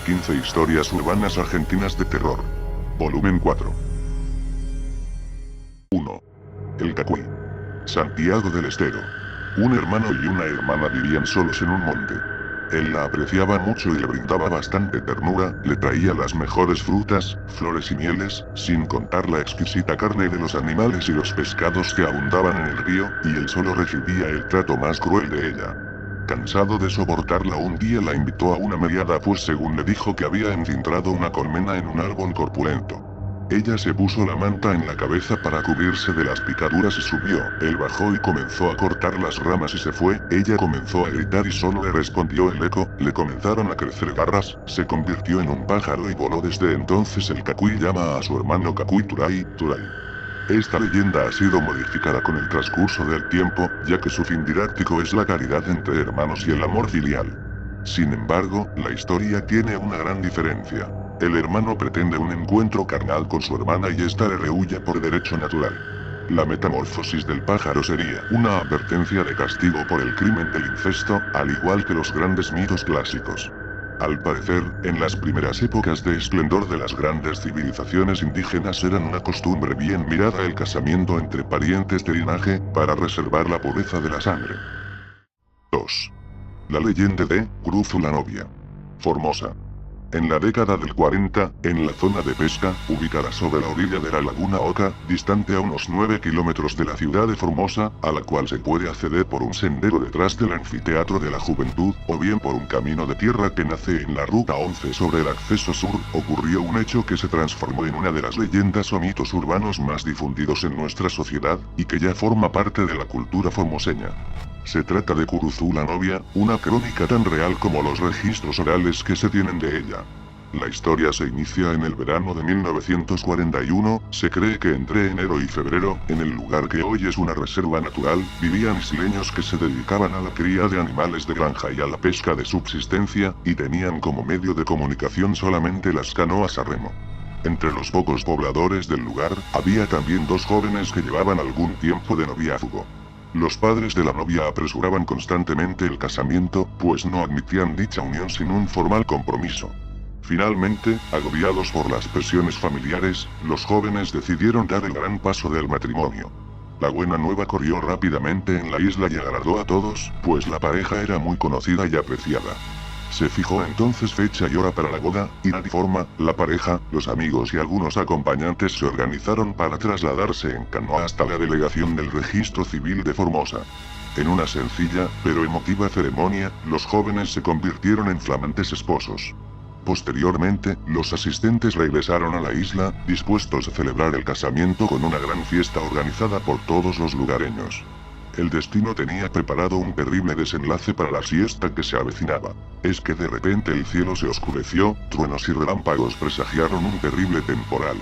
15 historias urbanas argentinas de terror. Volumen 4. 1. El Cacuy. Santiago del Estero. Un hermano y una hermana vivían solos en un monte. Él la apreciaba mucho y le brindaba bastante ternura, le traía las mejores frutas, flores y mieles, sin contar la exquisita carne de los animales y los pescados que abundaban en el río, y él solo recibía el trato más cruel de ella. Cansado de soportarla, un día la invitó a una meriada, pues según le dijo que había encintrado una colmena en un árbol corpulento. Ella se puso la manta en la cabeza para cubrirse de las picaduras y subió. Él bajó y comenzó a cortar las ramas y se fue. Ella comenzó a gritar y solo le respondió el eco. Le comenzaron a crecer garras, se convirtió en un pájaro y voló. Desde entonces el Cacuy llama a su hermano Cacuy Turay, Turay. Esta leyenda ha sido modificada con el transcurso del tiempo, ya que su fin didáctico es la caridad entre hermanos y el amor filial. Sin embargo, la historia tiene una gran diferencia. El hermano pretende un encuentro carnal con su hermana y ésta le rehuye por derecho natural. La metamorfosis del pájaro sería una advertencia de castigo por el crimen del incesto, al igual que los grandes mitos clásicos. Al parecer, en las primeras épocas de esplendor de las grandes civilizaciones indígenas eran una costumbre bien mirada el casamiento entre parientes de linaje, para reservar la pureza de la sangre. 2. La leyenda de Cruz la novia. Formosa. En la década del 40, en la zona de pesca, ubicada sobre la orilla de la laguna Oca, distante a unos 9 kilómetros de la ciudad de Formosa, a la cual se puede acceder por un sendero detrás del anfiteatro de la juventud, o bien por un camino de tierra que nace en la ruta 11 sobre el acceso sur, ocurrió un hecho que se transformó en una de las leyendas o mitos urbanos más difundidos en nuestra sociedad, y que ya forma parte de la cultura formoseña. Se trata de Curuzú la novia, una crónica tan real como los registros orales que se tienen de ella. La historia se inicia en el verano de 1941, se cree que entre enero y febrero, en el lugar que hoy es una reserva natural, vivían isleños que se dedicaban a la cría de animales de granja y a la pesca de subsistencia, y tenían como medio de comunicación solamente las canoas a remo. Entre los pocos pobladores del lugar, había también dos jóvenes que llevaban algún tiempo de noviazgo. Los padres de la novia apresuraban constantemente el casamiento, pues no admitían dicha unión sin un formal compromiso. Finalmente, agobiados por las presiones familiares, los jóvenes decidieron dar el gran paso del matrimonio. La buena nueva corrió rápidamente en la isla y agradó a todos, pues la pareja era muy conocida y apreciada. Se fijó entonces fecha y hora para la boda, y de forma, la pareja, los amigos y algunos acompañantes se organizaron para trasladarse en canoa hasta la delegación del Registro Civil de Formosa. En una sencilla, pero emotiva ceremonia, los jóvenes se convirtieron en flamantes esposos. Posteriormente, los asistentes regresaron a la isla, dispuestos a celebrar el casamiento con una gran fiesta organizada por todos los lugareños. El destino tenía preparado un terrible desenlace para la siesta que se avecinaba. Es que de repente el cielo se oscureció, truenos y relámpagos presagiaron un terrible temporal.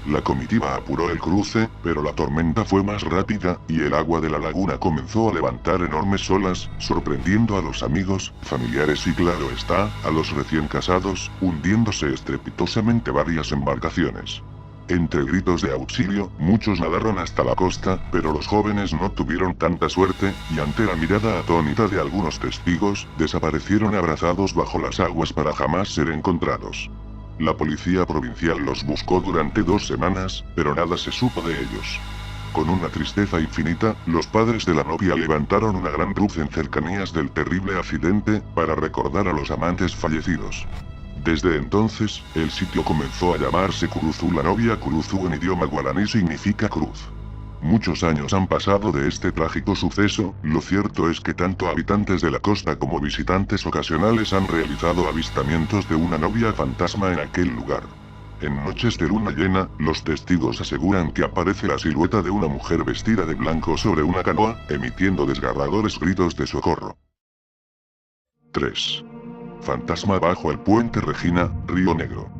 La comitiva apuró el cruce, pero la tormenta fue más rápida, y el agua de la laguna comenzó a levantar enormes olas, sorprendiendo a los amigos, familiares y claro está, a los recién casados, hundiéndose estrepitosamente varias embarcaciones. Entre gritos de auxilio, muchos nadaron hasta la costa, pero los jóvenes no tuvieron tanta suerte, y ante la mirada atónita de algunos testigos, desaparecieron abrazados bajo las aguas para jamás ser encontrados. La policía provincial los buscó durante 2 semanas, pero nada se supo de ellos. Con una tristeza infinita, los padres de la novia levantaron una gran cruz en cercanías del terrible accidente, para recordar a los amantes fallecidos. Desde entonces, el sitio comenzó a llamarse Curuzú la novia. Curuzú en idioma guaraní significa cruz. Muchos años han pasado de este trágico suceso, lo cierto es que tanto habitantes de la costa como visitantes ocasionales han realizado avistamientos de una novia fantasma en aquel lugar. En noches de luna llena, los testigos aseguran que aparece la silueta de una mujer vestida de blanco sobre una canoa, emitiendo desgarradores gritos de socorro. 3. Fantasma bajo el puente Regina, Río Negro.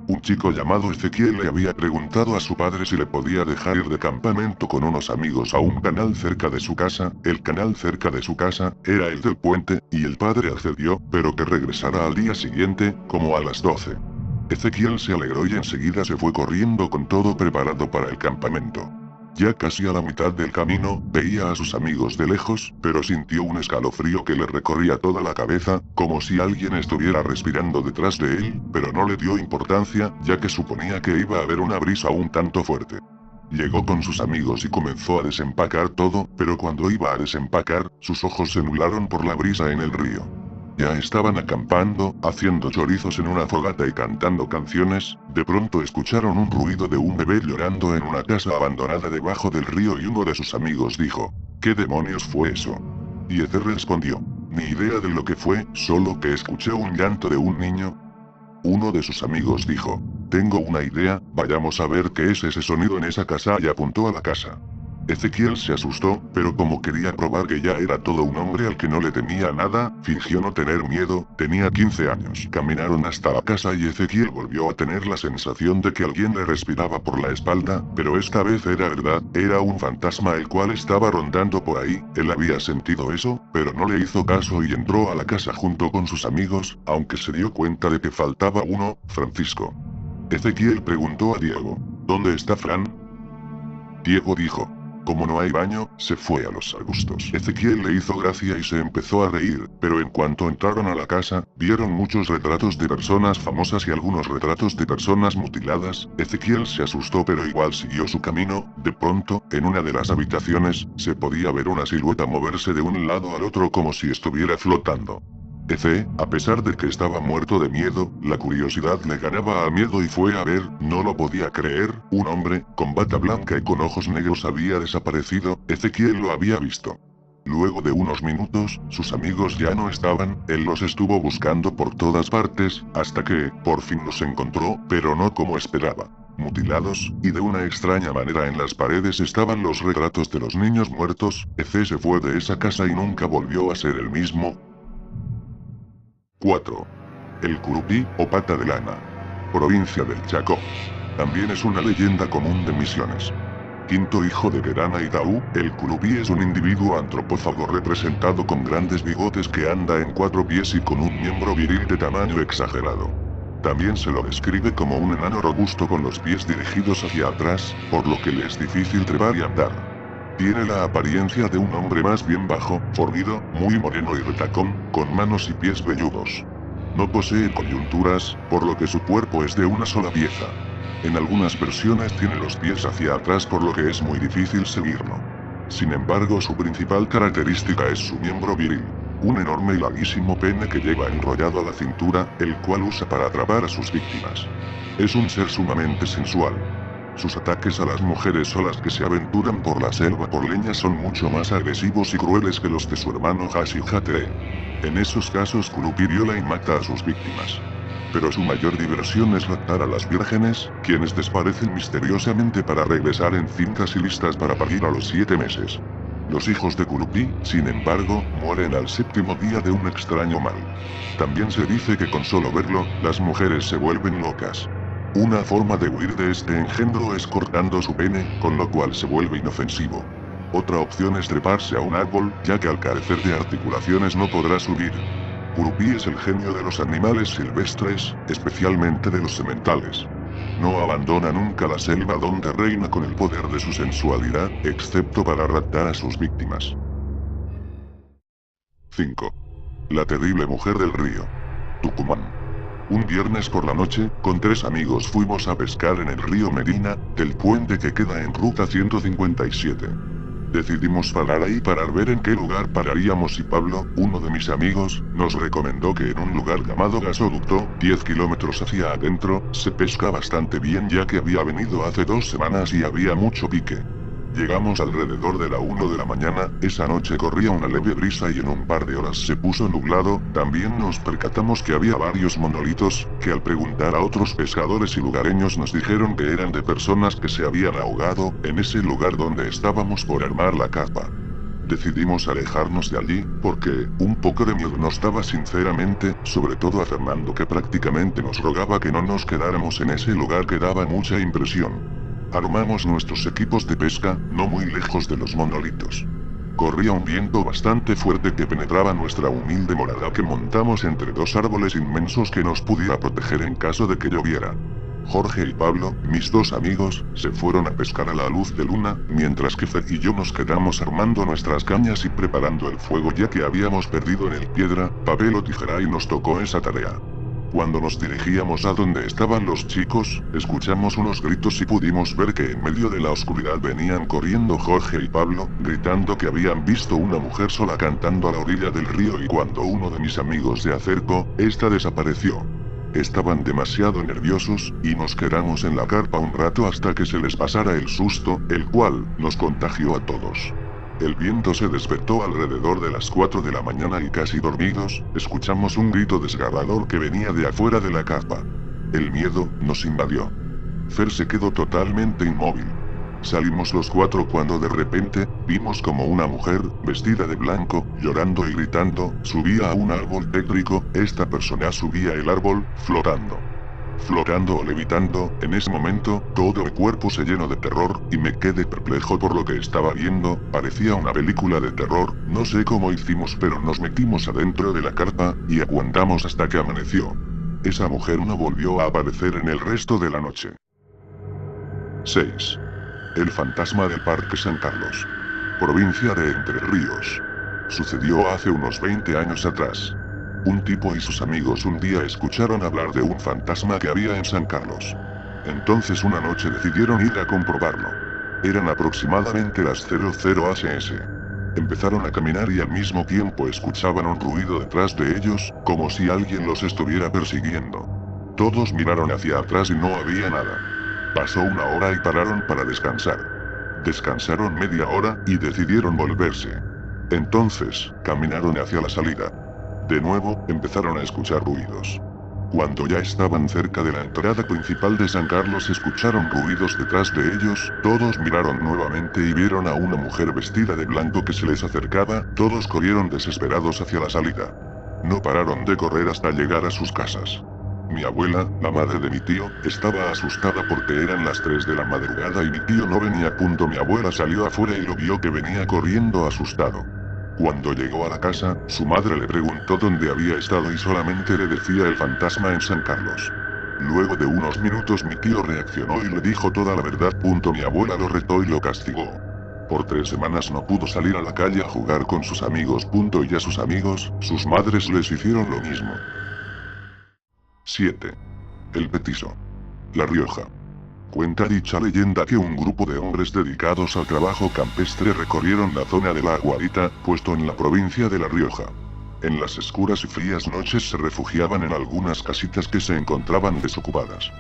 Un chico llamado Ezequiel le había preguntado a su padre si le podía dejar ir de campamento con unos amigos a un canal cerca de su casa. El canal cerca de su casa era el del puente, y el padre accedió, pero que regresara al día siguiente, como a las 12. Ezequiel se alegró y enseguida se fue corriendo con todo preparado para el campamento. Ya casi a la mitad del camino, veía a sus amigos de lejos, pero sintió un escalofrío que le recorría toda la cabeza, como si alguien estuviera respirando detrás de él, pero no le dio importancia, ya que suponía que iba a haber una brisa un tanto fuerte. Llegó con sus amigos y comenzó a desempacar todo, pero cuando iba a desempacar, sus ojos se nublaron por la brisa en el río. Ya estaban acampando, haciendo chorizos en una fogata y cantando canciones, de pronto escucharon un ruido de un bebé llorando en una casa abandonada debajo del río y uno de sus amigos dijo, ¿qué demonios fue eso? Y Eze respondió, ni idea de lo que fue, solo que escuché un llanto de un niño. Uno de sus amigos dijo, tengo una idea, vayamos a ver qué es ese sonido en esa casa y apuntó a la casa. Ezequiel se asustó, pero como quería probar que ya era todo un hombre al que no le temía nada, fingió no tener miedo, tenía 15 años. Caminaron hasta la casa y Ezequiel volvió a tener la sensación de que alguien le respiraba por la espalda, pero esta vez era verdad, era un fantasma el cual estaba rondando por ahí, él había sentido eso, pero no le hizo caso y entró a la casa junto con sus amigos, aunque se dio cuenta de que faltaba uno, Francisco. Ezequiel preguntó a Diego, ¿dónde está Fran? Diego dijo, como no hay baño, se fue a los arbustos. Ezequiel le hizo gracia y se empezó a reír, pero en cuanto entraron a la casa, vieron muchos retratos de personas famosas y algunos retratos de personas mutiladas. Ezequiel se asustó pero igual siguió su camino. De pronto, en una de las habitaciones, se podía ver una silueta moverse de un lado al otro como si estuviera flotando. Eze, a pesar de que estaba muerto de miedo, la curiosidad le ganaba al miedo y fue a ver, no lo podía creer, un hombre, con bata blanca y con ojos negros había desaparecido, Ezequiel lo había visto. Luego de unos minutos, sus amigos ya no estaban, él los estuvo buscando por todas partes, hasta que, por fin los encontró, pero no como esperaba. Mutilados, y de una extraña manera en las paredes estaban los retratos de los niños muertos. Eze se fue de esa casa y nunca volvió a ser el mismo. 4. El curupí, o pata de lana. Provincia del Chacó. También es una leyenda común de Misiones. Quinto hijo de Verana y Daú, el curupí es un individuo antropófago representado con grandes bigotes que anda en 4 pies y con un miembro viril de tamaño exagerado. También se lo describe como un enano robusto con los pies dirigidos hacia atrás, por lo que le es difícil trepar y andar. Tiene la apariencia de un hombre más bien bajo, fornido, muy moreno y retacón, con manos y pies velludos. No posee coyunturas, por lo que su cuerpo es de una sola pieza. En algunas versiones tiene los pies hacia atrás por lo que es muy difícil seguirlo. Sin embargo, su principal característica es su miembro viril. Un enorme y larguísimo pene que lleva enrollado a la cintura, el cual usa para atrapar a sus víctimas. Es un ser sumamente sensual. Sus ataques a las mujeres o las que se aventuran por la selva por leña son mucho más agresivos y crueles que los de su hermano Hashihate. En esos casos Kurupi viola y mata a sus víctimas. Pero su mayor diversión es raptar a las vírgenes, quienes desaparecen misteriosamente para regresar en cintas y listas para parir a los 7 meses. Los hijos de Kurupi, sin embargo, mueren al 7º día de un extraño mal. También se dice que con solo verlo, las mujeres se vuelven locas. Una forma de huir de este engendro es cortando su pene, con lo cual se vuelve inofensivo. Otra opción es treparse a un árbol, ya que al carecer de articulaciones no podrá subir. Kurupi es el genio de los animales silvestres, especialmente de los sementales. No abandona nunca la selva donde reina con el poder de su sensualidad, excepto para raptar a sus víctimas. 5. La terrible mujer del río. Tucumán. Un viernes por la noche, con 3 amigos fuimos a pescar en el río Medina, del puente que queda en ruta 157. Decidimos parar ahí para ver en qué lugar pararíamos y Pablo, uno de mis amigos, nos recomendó que en un lugar llamado Gasoducto, 10 kilómetros hacia adentro, se pesca bastante bien ya que había venido hace 2 semanas y había mucho pique. Llegamos alrededor de la 1 de la mañana, esa noche corría una leve brisa y en un par de horas se puso nublado. También nos percatamos que había varios monolitos, que al preguntar a otros pescadores y lugareños nos dijeron que eran de personas que se habían ahogado, en ese lugar donde estábamos por armar la carpa. Decidimos alejarnos de allí, porque, un poco de miedo nos daba sinceramente, sobre todo a Fernando que prácticamente nos rogaba que no nos quedáramos en ese lugar que daba mucha impresión. Armamos nuestros equipos de pesca, no muy lejos de los monolitos. Corría un viento bastante fuerte que penetraba nuestra humilde morada que montamos entre 2 árboles inmensos que nos pudiera proteger en caso de que lloviera. Jorge y Pablo, mis dos amigos, se fueron a pescar a la luz de luna, mientras que Fer y yo nos quedamos armando nuestras cañas y preparando el fuego ya que habíamos perdido en el piedra, papel o tijera y nos tocó esa tarea. Cuando nos dirigíamos a donde estaban los chicos, escuchamos unos gritos y pudimos ver que en medio de la oscuridad venían corriendo Jorge y Pablo, gritando que habían visto una mujer sola cantando a la orilla del río y cuando uno de mis amigos se acercó, esta desapareció. Estaban demasiado nerviosos, y nos quedamos en la carpa un rato hasta que se les pasara el susto, el cual nos contagió a todos. El viento se despertó alrededor de las 4 de la mañana y casi dormidos, escuchamos un grito desgarrador que venía de afuera de la carpa. El miedo nos invadió. Fer se quedó totalmente inmóvil. Salimos los cuatro cuando de repente, vimos como una mujer, vestida de blanco, llorando y gritando, subía a un árbol tétrico, esta persona subía el árbol, flotando. Flotando o levitando, en ese momento, todo el cuerpo se llenó de terror, y me quedé perplejo por lo que estaba viendo, parecía una película de terror, no sé cómo hicimos pero nos metimos adentro de la carpa, y aguantamos hasta que amaneció. Esa mujer no volvió a aparecer en el resto de la noche. 6. El fantasma del Parque San Carlos. Provincia de Entre Ríos. Sucedió hace unos 20 años atrás. Un tipo y sus amigos un día escucharon hablar de un fantasma que había en San Carlos. Entonces una noche decidieron ir a comprobarlo. Eran aproximadamente las 00 AS. Empezaron a caminar y al mismo tiempo escuchaban un ruido detrás de ellos, como si alguien los estuviera persiguiendo. Todos miraron hacia atrás y no había nada. Pasó una hora y pararon para descansar. Descansaron media hora y decidieron volverse. Entonces, caminaron hacia la salida. De nuevo, empezaron a escuchar ruidos. Cuando ya estaban cerca de la entrada principal de San Carlos escucharon ruidos detrás de ellos, todos miraron nuevamente y vieron a una mujer vestida de blanco que se les acercaba, todos corrieron desesperados hacia la salida. No pararon de correr hasta llegar a sus casas. Mi abuela, la madre de mi tío, estaba asustada porque eran las 3 de la madrugada y mi tío no venía. Mi abuela salió afuera y lo vio que venía corriendo asustado. Cuando llegó a la casa, su madre le preguntó dónde había estado y solamente le decía el fantasma en San Carlos. Luego de unos minutos mi tío reaccionó y le dijo toda la verdad. Mi abuela lo retó y lo castigó. Por 3 semanas no pudo salir a la calle a jugar con sus amigos. Y a sus amigos, sus madres les hicieron lo mismo. 7. El Petiso. La Rioja. Cuenta dicha leyenda que un grupo de hombres dedicados al trabajo campestre recorrieron la zona de la Aguadita, puesto en la provincia de La Rioja. En las oscuras y frías noches se refugiaban en algunas casitas que se encontraban desocupadas.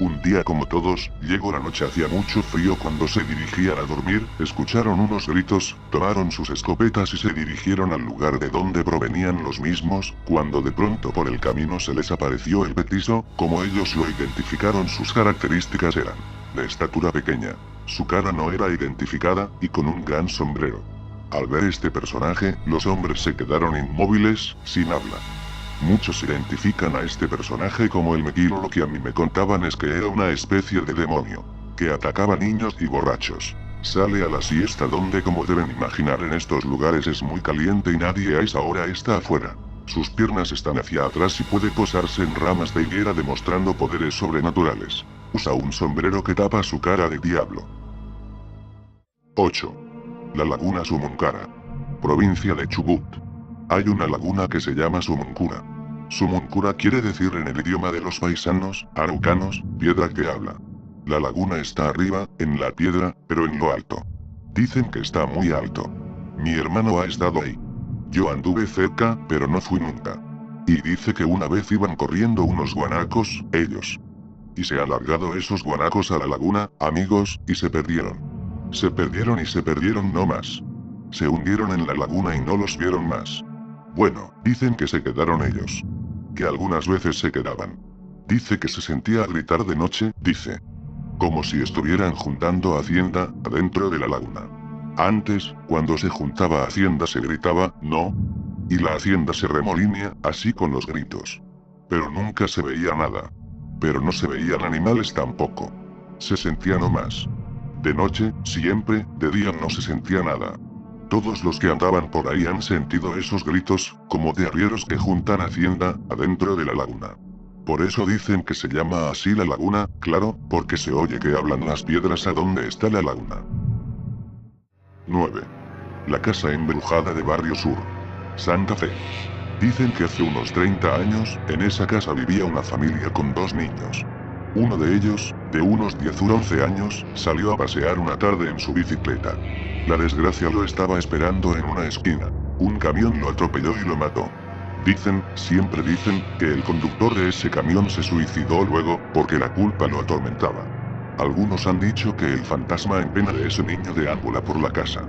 Un día como todos, llegó la noche, hacía mucho frío. Cuando se dirigían a dormir, escucharon unos gritos, tomaron sus escopetas y se dirigieron al lugar de donde provenían los mismos, cuando de pronto por el camino se les apareció el Petiso, como ellos lo identificaron. Sus características eran de estatura pequeña, su cara no era identificada, y con un gran sombrero. Al ver este personaje, los hombres se quedaron inmóviles, sin habla. Muchos identifican a este personaje como el Mequilo. Lo que a mí me contaban es que era una especie de demonio, que atacaba niños y borrachos. Sale a la siesta donde, como deben imaginar, en estos lugares es muy caliente y nadie a esa hora está afuera. Sus piernas están hacia atrás y puede posarse en ramas de higuera demostrando poderes sobrenaturales. Usa un sombrero que tapa su cara de diablo. 8. La Laguna Sumunkara. Provincia de Chubut. Hay una laguna que se llama Sumuncura. Sumuncura quiere decir en el idioma de los paisanos, araucanos, piedra que habla. La laguna está arriba, en la piedra, pero en lo alto. Dicen que está muy alto. Mi hermano ha estado ahí. Yo anduve cerca, pero no fui nunca. Y dice que una vez iban corriendo unos guanacos, ellos. Y se han largado esos guanacos a la laguna, amigos, y se perdieron. Se perdieron y se perdieron no más. Se hundieron en la laguna y no los vieron más. Bueno, dicen que se quedaron ellos. Que algunas veces se quedaban. Dice que se sentía a gritar de noche, dice. Como si estuvieran juntando hacienda, adentro de la laguna. Antes, cuando se juntaba hacienda se gritaba, no. Y la hacienda se remolinea, así con los gritos. Pero nunca se veía nada. Pero no se veían animales tampoco. Se sentía no más. De noche, siempre, de día no se sentía nada. Todos los que andaban por ahí han sentido esos gritos, como de arrieros que juntan hacienda, adentro de la laguna. Por eso dicen que se llama así la laguna, claro, porque se oye que hablan las piedras a donde está la laguna. 9. La casa embrujada de Barrio Sur, Santa Fe. Dicen que hace unos 30 años, en esa casa vivía una familia con 2 niños. Uno de ellos, de unos 10 u 11 años, salió a pasear una tarde en su bicicleta. La desgracia lo estaba esperando en una esquina. Un camión lo atropelló y lo mató. Dicen, siempre dicen, que el conductor de ese camión se suicidó luego, porque la culpa lo atormentaba. Algunos han dicho que el fantasma en pena de ese niño deambula por la casa.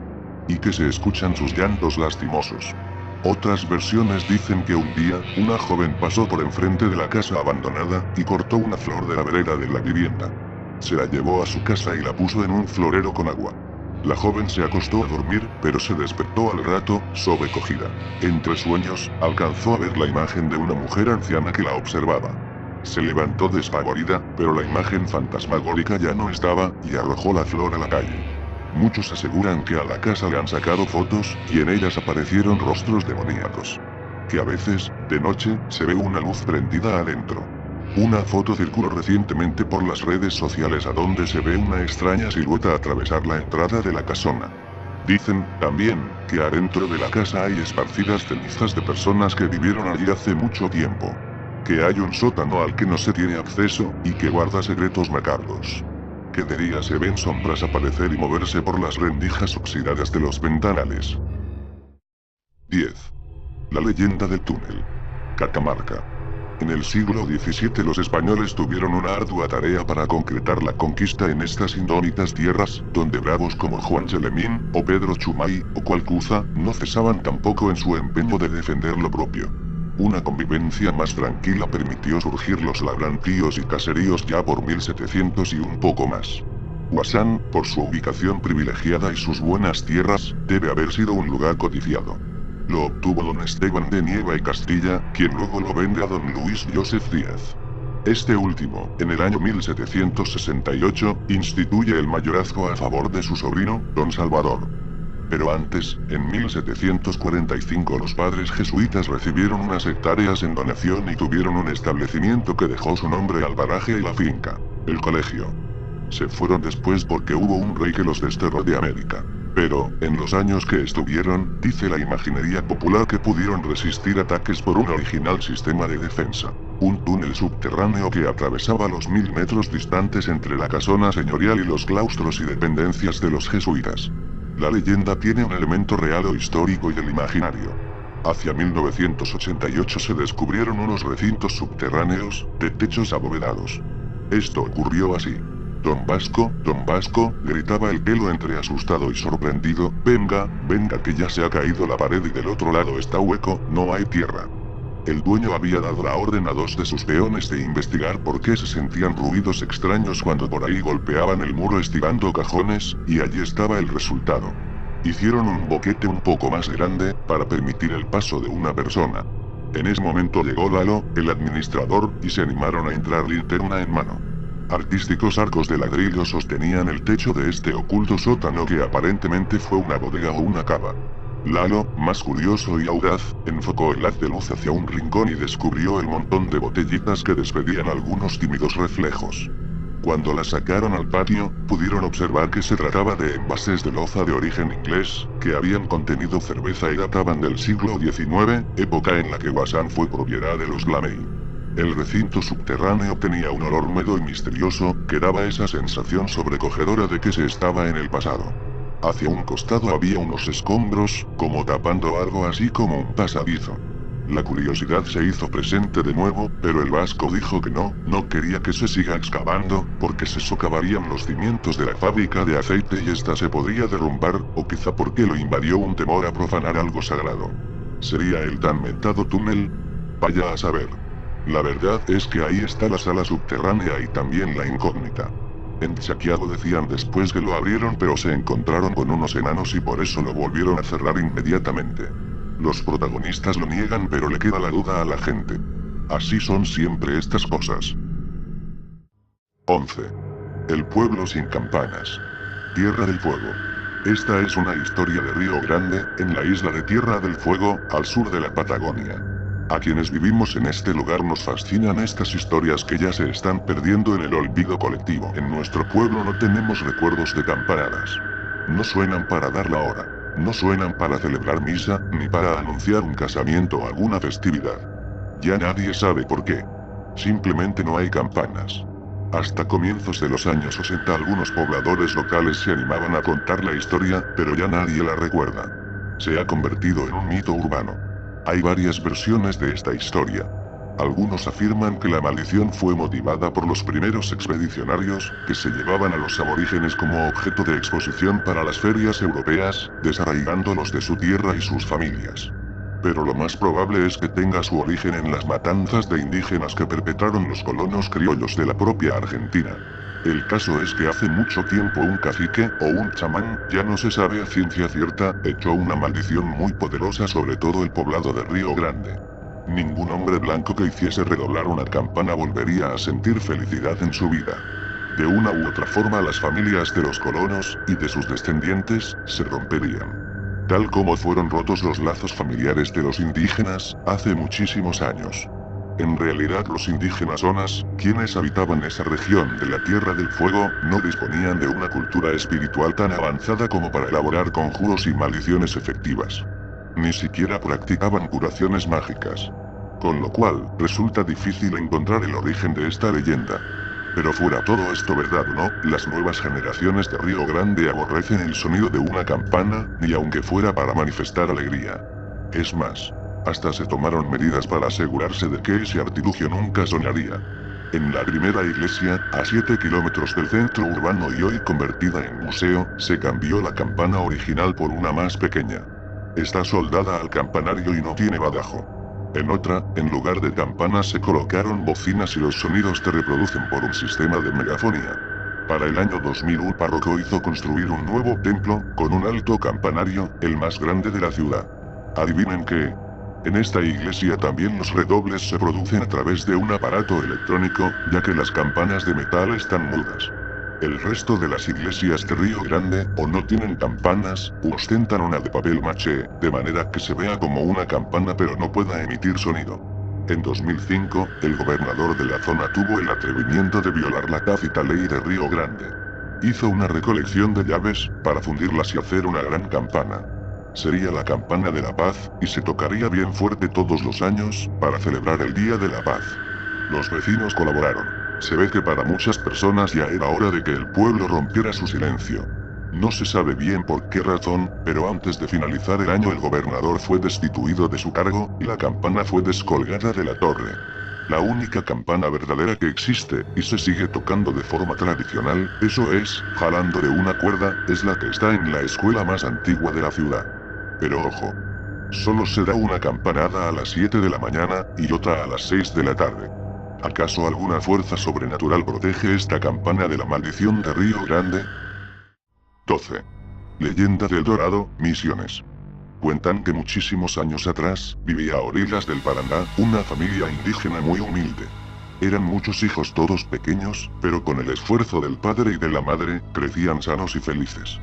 Y que se escuchan sus llantos lastimosos. Otras versiones dicen que un día, una joven pasó por enfrente de la casa abandonada, y cortó una flor de la vereda de la vivienda. Se la llevó a su casa y la puso en un florero con agua. La joven se acostó a dormir, pero se despertó al rato, sobrecogida. Entre sueños, alcanzó a ver la imagen de una mujer anciana que la observaba. Se levantó despavorida, pero la imagen fantasmagórica ya no estaba, y arrojó la flor a la calle. Muchos aseguran que a la casa le han sacado fotos, y en ellas aparecieron rostros demoníacos. Que a veces, de noche, se ve una luz prendida adentro. Una foto circuló recientemente por las redes sociales a donde se ve una extraña silueta atravesar la entrada de la casona. Dicen, también, que adentro de la casa hay esparcidas cenizas de personas que vivieron allí hace mucho tiempo. Que hay un sótano al que no se tiene acceso, y que guarda secretos macabros. Que de día se ven sombras aparecer y moverse por las rendijas oxidadas de los ventanales. 10. La leyenda del túnel. Catamarca. En el siglo XVII los españoles tuvieron una ardua tarea para concretar la conquista en estas indómitas tierras, donde bravos como Juan Celemín, o Pedro Chumay, o Cualcuza, no cesaban tampoco en su empeño de defender lo propio. Una convivencia más tranquila permitió surgir los labrantíos y caseríos ya por 1700 y un poco más. Huasán, por su ubicación privilegiada y sus buenas tierras, debe haber sido un lugar codiciado. Lo obtuvo don Esteban de Nieva y Castilla, quien luego lo vende a don Luis Joseph Díaz. Este último, en el año 1768, instituye el mayorazgo a favor de su sobrino, don Salvador. Pero antes, en 1745 los padres jesuitas recibieron unas hectáreas en donación y tuvieron un establecimiento que dejó su nombre al paraje y la finca, el colegio. Se fueron después porque hubo un rey que los desterró de América. Pero, en los años que estuvieron, dice la imaginería popular que pudieron resistir ataques por un original sistema de defensa. Un túnel subterráneo que atravesaba los 1000 metros distantes entre la casona señorial y los claustros y dependencias de los jesuitas. La leyenda tiene un elemento real o histórico y el imaginario. Hacia 1988 se descubrieron unos recintos subterráneos, de techos abovedados. Esto ocurrió así. Don Vasco, gritaba el pelo entre asustado y sorprendido, venga, que ya se ha caído la pared y del otro lado está hueco, no hay tierra. El dueño había dado la orden a 2 de sus peones de investigar por qué se sentían ruidos extraños cuando por ahí golpeaban el muro estirando cajones, y allí estaba el resultado. Hicieron un boquete un poco más grande, para permitir el paso de una persona. En ese momento llegó Lalo, el administrador, y se animaron a entrar linterna en mano. Artísticos arcos de ladrillo sostenían el techo de este oculto sótano que aparentemente fue una bodega o una cava. Lalo, más curioso y audaz, enfocó el haz de luz hacia un rincón y descubrió el montón de botellitas que despedían algunos tímidos reflejos. Cuando las sacaron al patio, pudieron observar que se trataba de envases de loza de origen inglés, que habían contenido cerveza y databan del siglo XIX, época en la que Huasán fue propiedad de los Glamey. El recinto subterráneo tenía un olor húmedo y misterioso, que daba esa sensación sobrecogedora de que se estaba en el pasado. Hacia un costado había unos escombros, como tapando algo así como un pasadizo. La curiosidad se hizo presente de nuevo, pero el vasco dijo que no quería que se siga excavando, porque se socavarían los cimientos de la fábrica de aceite y esta se podría derrumbar, o quizá porque lo invadió un temor a profanar algo sagrado. ¿Sería el tan mentado túnel? Vaya a saber. La verdad es que ahí está la sala subterránea y también la incógnita. En Santiago decían después que lo abrieron pero se encontraron con unos enanos y por eso lo volvieron a cerrar inmediatamente. Los protagonistas lo niegan pero le queda la duda a la gente. Así son siempre estas cosas. 11. El pueblo sin campanas. Tierra del Fuego. Esta es una historia de Río Grande, en la isla de Tierra del Fuego, al sur de la Patagonia. A quienes vivimos en este lugar nos fascinan estas historias que ya se están perdiendo en el olvido colectivo. En nuestro pueblo no tenemos recuerdos de campanadas. No suenan para dar la hora. No suenan para celebrar misa, ni para anunciar un casamiento o alguna festividad. Ya nadie sabe por qué. Simplemente no hay campanas. Hasta comienzos de los años 60 algunos pobladores locales se animaban a contar la historia, pero ya nadie la recuerda. Se ha convertido en un mito urbano. Hay varias versiones de esta historia. Algunos afirman que la maldición fue motivada por los primeros expedicionarios, que se llevaban a los aborígenes como objeto de exposición para las ferias europeas, desarraigándolos de su tierra y sus familias. Pero lo más probable es que tenga su origen en las matanzas de indígenas que perpetraron los colonos criollos de la propia Argentina. El caso es que hace mucho tiempo un cacique, o un chamán, ya no se sabe a ciencia cierta, echó una maldición muy poderosa sobre todo el poblado de Río Grande. Ningún hombre blanco que hiciese redoblar una campana volvería a sentir felicidad en su vida. De una u otra forma las familias de los colonos, y de sus descendientes, se romperían. Tal como fueron rotos los lazos familiares de los indígenas, hace muchísimos años. En realidad los indígenas zonas, quienes habitaban esa región de la Tierra del Fuego, no disponían de una cultura espiritual tan avanzada como para elaborar conjuros y maldiciones efectivas. Ni siquiera practicaban curaciones mágicas. Con lo cual, resulta difícil encontrar el origen de esta leyenda. Pero fuera todo esto verdad o no, las nuevas generaciones de Río Grande aborrecen el sonido de una campana, ni aunque fuera para manifestar alegría. Es más, hasta se tomaron medidas para asegurarse de que ese artilugio nunca sonaría. En la primera iglesia, a 7 kilómetros del centro urbano y hoy convertida en museo, se cambió la campana original por una más pequeña. Está soldada al campanario y no tiene badajo. En otra, en lugar de campanas se colocaron bocinas y los sonidos se reproducen por un sistema de megafonía. Para el año 2000 un párroco hizo construir un nuevo templo, con un alto campanario, el más grande de la ciudad. Adivinen qué. En esta iglesia también los redobles se producen a través de un aparato electrónico, ya que las campanas de metal están mudas. El resto de las iglesias de Río Grande, o no tienen campanas, u ostentan una de papel maché, de manera que se vea como una campana pero no pueda emitir sonido. En 2005, el gobernador de la zona tuvo el atrevimiento de violar la tácita ley de Río Grande. Hizo una recolección de llaves, para fundirlas y hacer una gran campana. Sería la campana de la paz, y se tocaría bien fuerte todos los años, para celebrar el Día de la Paz. Los vecinos colaboraron. Se ve que para muchas personas ya era hora de que el pueblo rompiera su silencio. No se sabe bien por qué razón, pero antes de finalizar el año el gobernador fue destituido de su cargo, y la campana fue descolgada de la torre. La única campana verdadera que existe, y se sigue tocando de forma tradicional, eso es, jalando de una cuerda, es la que está en la escuela más antigua de la ciudad. Pero ojo. Solo se da una campanada a las 7 de la mañana, y otra a las 6 de la tarde. ¿Acaso alguna fuerza sobrenatural protege esta campana de la maldición de Río Grande? 12. Leyenda del Dorado, Misiones. Cuentan que muchísimos años atrás, vivía a orillas del Paraná, una familia indígena muy humilde. Eran muchos hijos todos pequeños, pero con el esfuerzo del padre y de la madre, crecían sanos y felices.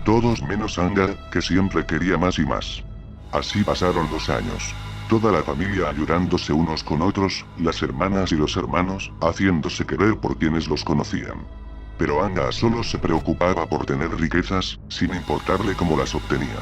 Todos menos Anga, que siempre quería más y más. Así pasaron los años. Toda la familia ayudándose unos con otros, las hermanas y los hermanos, haciéndose querer por quienes los conocían. Pero Anga solo se preocupaba por tener riquezas, sin importarle cómo las obtenía.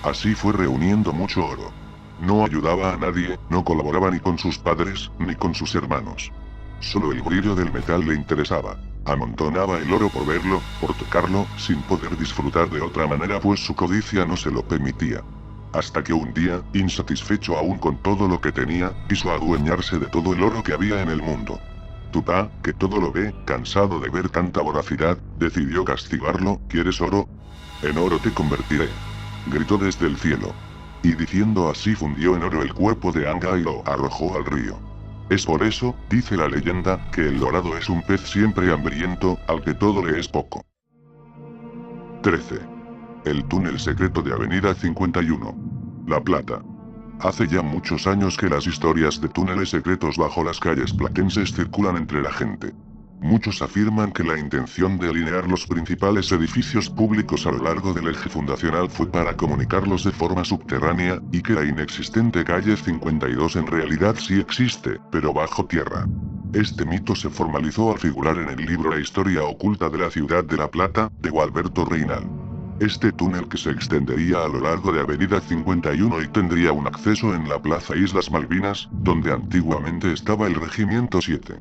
Así fue reuniendo mucho oro. No ayudaba a nadie, no colaboraba ni con sus padres, ni con sus hermanos. Solo el brillo del metal le interesaba. Amontonaba el oro por verlo, por tocarlo, sin poder disfrutar de otra manera pues su codicia no se lo permitía. Hasta que un día, insatisfecho aún con todo lo que tenía, quiso adueñarse de todo el oro que había en el mundo. Tupá, que todo lo ve, cansado de ver tanta voracidad, decidió castigarlo. ¿Quieres oro? En oro te convertiré. Gritó desde el cielo. Y diciendo así fundió en oro el cuerpo de Anga y lo arrojó al río. Es por eso, dice la leyenda, que el dorado es un pez siempre hambriento, al que todo le es poco. 13. El túnel secreto de Avenida 51. La Plata. Hace ya muchos años que las historias de túneles secretos bajo las calles platenses circulan entre la gente. Muchos afirman que la intención de alinear los principales edificios públicos a lo largo del eje fundacional fue para comunicarlos de forma subterránea, y que la inexistente calle 52 en realidad sí existe, pero bajo tierra. Este mito se formalizó al figurar en el libro La historia oculta de la ciudad de La Plata, de Gualberto Reinal. Este túnel, que se extendería a lo largo de Avenida 51 y tendría un acceso en la Plaza Islas Malvinas, donde antiguamente estaba el Regimiento 7.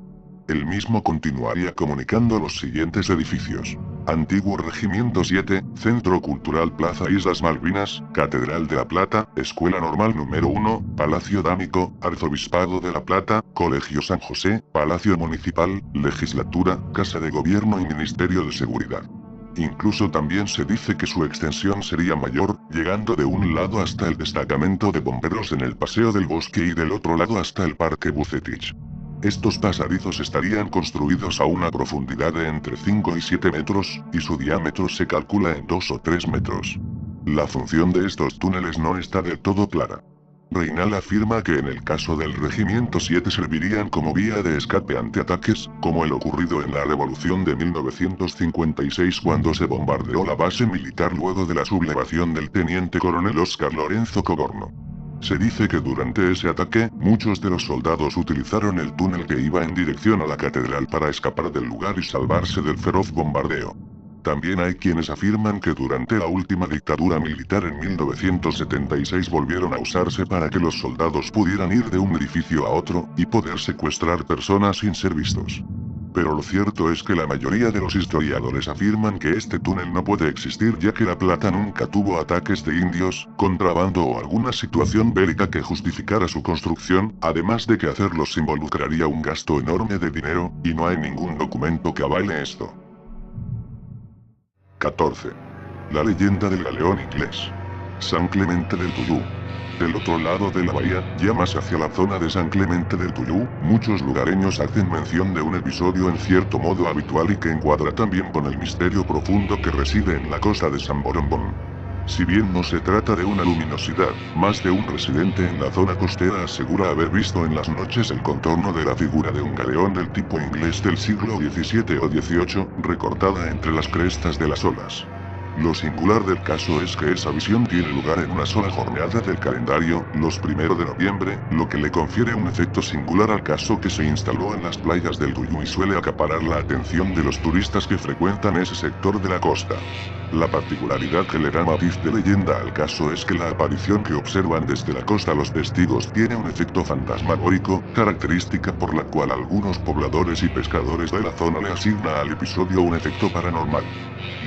El mismo continuaría comunicando los siguientes edificios: Antiguo Regimiento 7, Centro Cultural Plaza Islas Malvinas, Catedral de La Plata, Escuela Normal número 1, Palacio Dámico, Arzobispado de La Plata, Colegio San José, Palacio Municipal, Legislatura, Casa de Gobierno y Ministerio de Seguridad. Incluso también se dice que su extensión sería mayor, llegando de un lado hasta el destacamento de bomberos en el Paseo del Bosque y del otro lado hasta el Parque Bucetich. Estos pasadizos estarían construidos a una profundidad de entre 5 y 7 metros, y su diámetro se calcula en 2 o 3 metros. La función de estos túneles no está del todo clara. Reinal afirma que en el caso del Regimiento 7 servirían como vía de escape ante ataques, como el ocurrido en la Revolución de 1956 cuando se bombardeó la base militar luego de la sublevación del teniente coronel Óscar Lorenzo Cogorno. Se dice que durante ese ataque, muchos de los soldados utilizaron el túnel que iba en dirección a la catedral para escapar del lugar y salvarse del feroz bombardeo. También hay quienes afirman que durante la última dictadura militar en 1976 volvieron a usarse para que los soldados pudieran ir de un edificio a otro, y poder secuestrar personas sin ser vistos. Pero lo cierto es que la mayoría de los historiadores afirman que este túnel no puede existir, ya que La Plata nunca tuvo ataques de indios, contrabando o alguna situación bélica que justificara su construcción, además de que hacerlos involucraría un gasto enorme de dinero, y no hay ningún documento que avale esto. 14. La leyenda del galeón inglés. San Clemente del Tuyú. Del otro lado de la bahía, ya más hacia la zona de San Clemente del Tuyú, muchos lugareños hacen mención de un episodio en cierto modo habitual y que encuadra también con el misterio profundo que reside en la costa de San Borombón. Si bien no se trata de una luminosidad, más de un residente en la zona costera asegura haber visto en las noches el contorno de la figura de un galeón del tipo inglés del siglo XVII o XVIII, recortada entre las crestas de las olas. Lo singular del caso es que esa visión tiene lugar en una sola jornada del calendario, los 1 de noviembre, lo que le confiere un efecto singular al caso, que se instaló en las playas del Tuyú y suele acaparar la atención de los turistas que frecuentan ese sector de la costa. La particularidad que le da matiz de leyenda al caso es que la aparición que observan desde la costa los testigos tiene un efecto fantasmagórico, característica por la cual algunos pobladores y pescadores de la zona le asignan al episodio un efecto paranormal.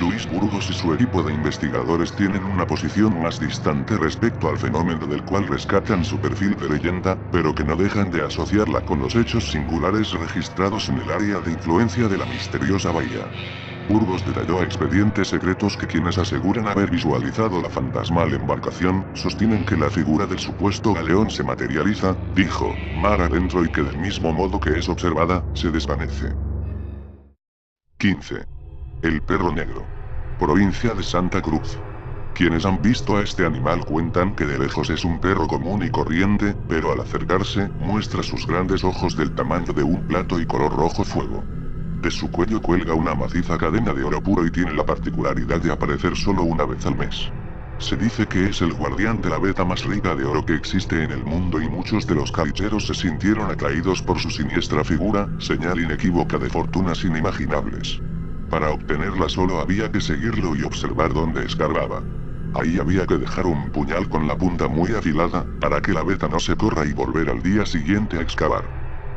Luis Burgos y su equipo de investigadores tienen una posición más distante respecto al fenómeno, del cual rescatan su perfil de leyenda, pero que no dejan de asociarla con los hechos singulares registrados en el área de influencia de la misteriosa bahía. Burgos detalló a Expedientes Secretos que quienes aseguran haber visualizado la fantasmal embarcación, sostienen que la figura del supuesto galeón se materializa, dijo, mar adentro, y que del mismo modo que es observada, se desvanece. 15. El perro negro. Provincia de Santa Cruz. Quienes han visto a este animal cuentan que de lejos es un perro común y corriente, pero al acercarse, muestra sus grandes ojos del tamaño de un plato y color rojo fuego. De su cuello cuelga una maciza cadena de oro puro y tiene la particularidad de aparecer solo una vez al mes. Se dice que es el guardián de la veta más rica de oro que existe en el mundo, y muchos de los callejeros se sintieron atraídos por su siniestra figura, señal inequívoca de fortunas inimaginables. Para obtenerla solo había que seguirlo y observar dónde escarbaba. Ahí había que dejar un puñal con la punta muy afilada, para que la veta no se corra, y volver al día siguiente a excavar.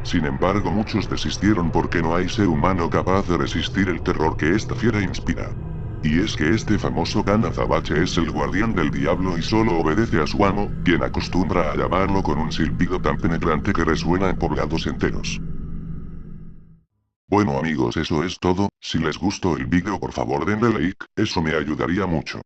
Sin embargo, muchos desistieron porque no hay ser humano capaz de resistir el terror que esta fiera inspira. Y es que este famoso can azabache es el guardián del diablo y solo obedece a su amo, quien acostumbra a llamarlo con un silbido tan penetrante que resuena en poblados enteros. Bueno amigos, eso es todo. Si les gustó el vídeo, por favor denle like, eso me ayudaría mucho.